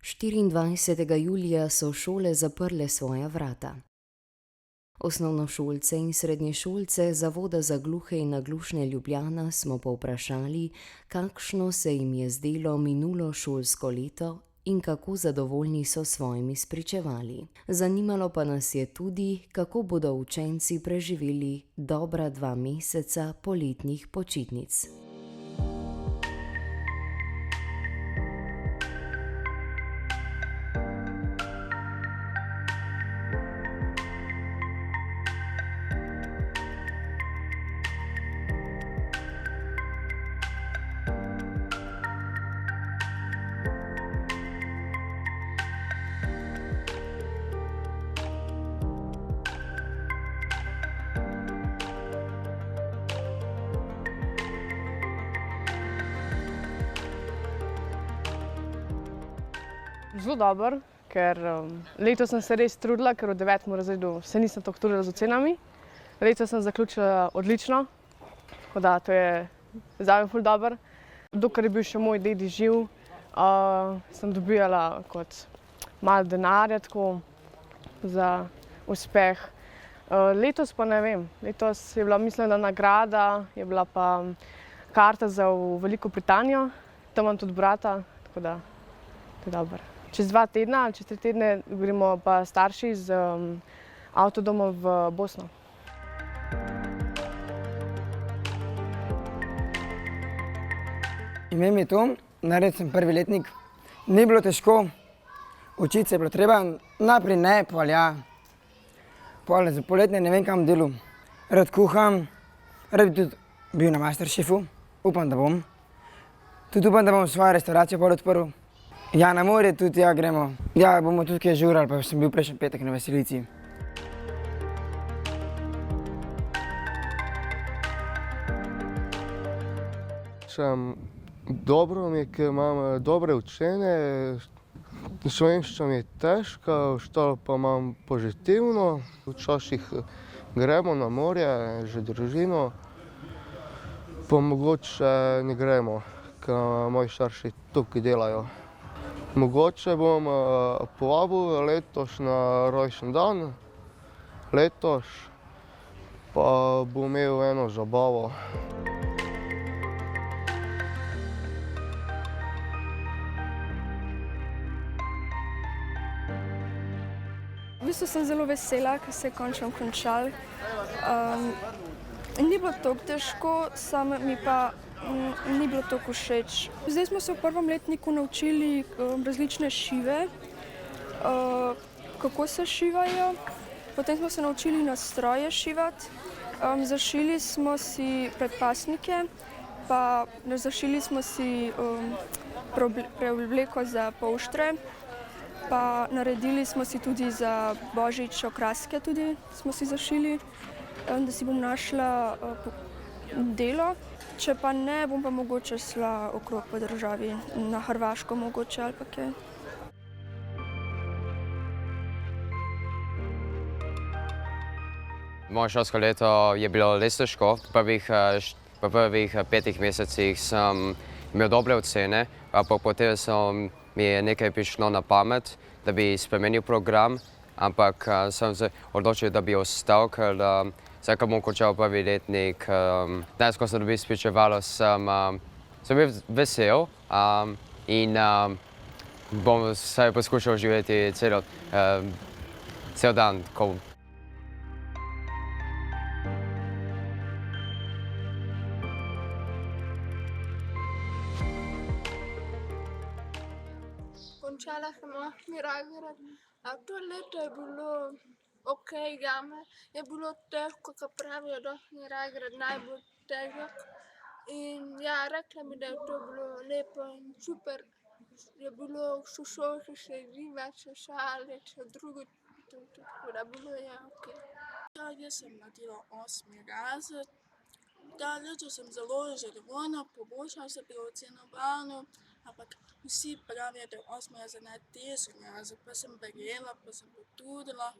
Štiriindvajsetega julija so šole zaprle svoja vrata. Osnovnošolce in srednješolce Zavoda za gluhe in naglušne Ljubljana smo povprašali, kakšno se jim je zdelo minulo šolsko leto in kako zadovoljni so s svojimi spričevali. Zanimalo pa nas je tudi, kako bodo učenci preživeli dobra 2 meseca poletnih počitnic. Zelo dobro, ker letos sem se res trudila, ker v 9. razredu se nisem tako trudila z ocenami. Letos sem zaključila odlično, tako da to je zame ful dobro. Dokler je bil še moj dedi živ, sem dobila kot malo denarja tako za uspeh. Letos pa ne vem, letos je bila, mislim, da nagrada, je bila pa karta za v Veliko Britanijo, tam imam tudi brata, tako da to je dobro. Čez 2 tedna ali čez 3 tedne gremo pa starši z avtodomom v Bosno. Ime mi je Tom, naredil sem 1. letnik. Ni bilo težko, učiti se je bilo treba, najprej ne, pol ja. Pol za poletne ne vem kam delu. Rad kuham, rad bi tudi bil na Masterchefu, upam, da bom. Tudi upam, da bom svojo restauracijo pol odprl. Ja, na morje tudi, ja, gremo. Ja, bomo tudi kaj žurali, pa sem bil prejšnji petek na veselici. Dobro mi je, ker imam dobre učenje, slovenščina mi je težka, ostalo pa imam pozitivno. Včasih gremo na morje, že družino, pa mogoče ne gremo, ker moji starši tukaj delajo. Mogoče bom povabil letos na rojstni dan, letos pa bom imel eno zabavo. V bistvu sem zelo vesela, ker se je končno končalo. Ni bilo tako težko, samo mi pa ni bilo tako všeč. Zdaj smo se v 1. letniku naučili različne šive, kako se šivajo. Potem smo se naučili nastroje šivati. Zašili smo si predpasnike, pa zašili smo si preobleko za polštre, pa naredili smo si tudi za Božič okraske, tudi smo si zašili, da si bom našla delo. Če pa ne, bom pa mogoče šla okrog po državi, na Hrvaško mogoče ali pa kaj. Moje šolsko leto je bilo res težko. V prvih 5 mesecih sem imel dobre ocene, pa potem mi je nekaj prišlo na pamet, da bi spremenil program, ampak sem se odločil, da bi ostal, ker zdaj, ko bom končal 1. letnik, danes, ko sem dobil spričevalo, sem bil vesel in bom vsaj poskušal živeti cel dan. Končala sem 8. razred, a to leto je bilo okej zame. Je bilo težko, ker pravijo, da 8. razred najbolj težek. In ja, rekla bi, da je to bilo lepo in super. Je bilo v šoli se igrati, se šaliti, se družiti, tako da bilo je okej. Ja, jaz sem naredila 8. razred. Da, letos sem zelo zadovoljna, poboljšala se pri ocenjevanju, ampak vsi pravijo, da je 8. razred najtežji razred, pa sem verjela, pa sem potrudila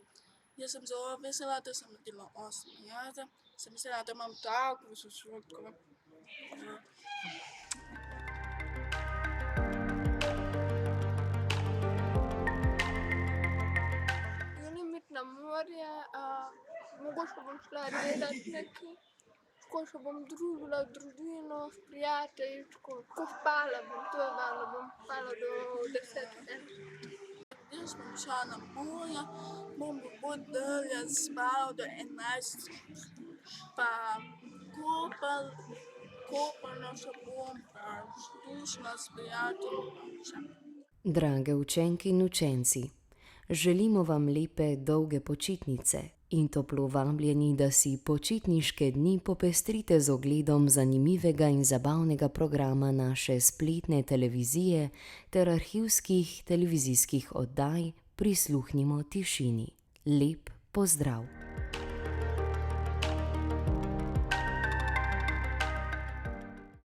Jaz sem zelo vesela, da sem naredila 8. razred. Sem mislila, da imam tako sošolko. Želim iti na morje, mogoče bom šla delati nekaj, tako še bom družila družino, s prijateljičko, tako spala bom, to je malo, bom spala do 10. Jaz bom šla na morje, bom dalje spala do 11. Pa kopala še bom, pa šla s prijatelji. Drage učenke in učenci, želimo vam lepe, dolge počitnice in toplo vabljeni, da si počitniške dni popestrite z ogledom zanimivega in zabavnega programa naše spletne televizije ter arhivskih televizijskih oddaj Prisluhnimo tišini. Lep pozdrav!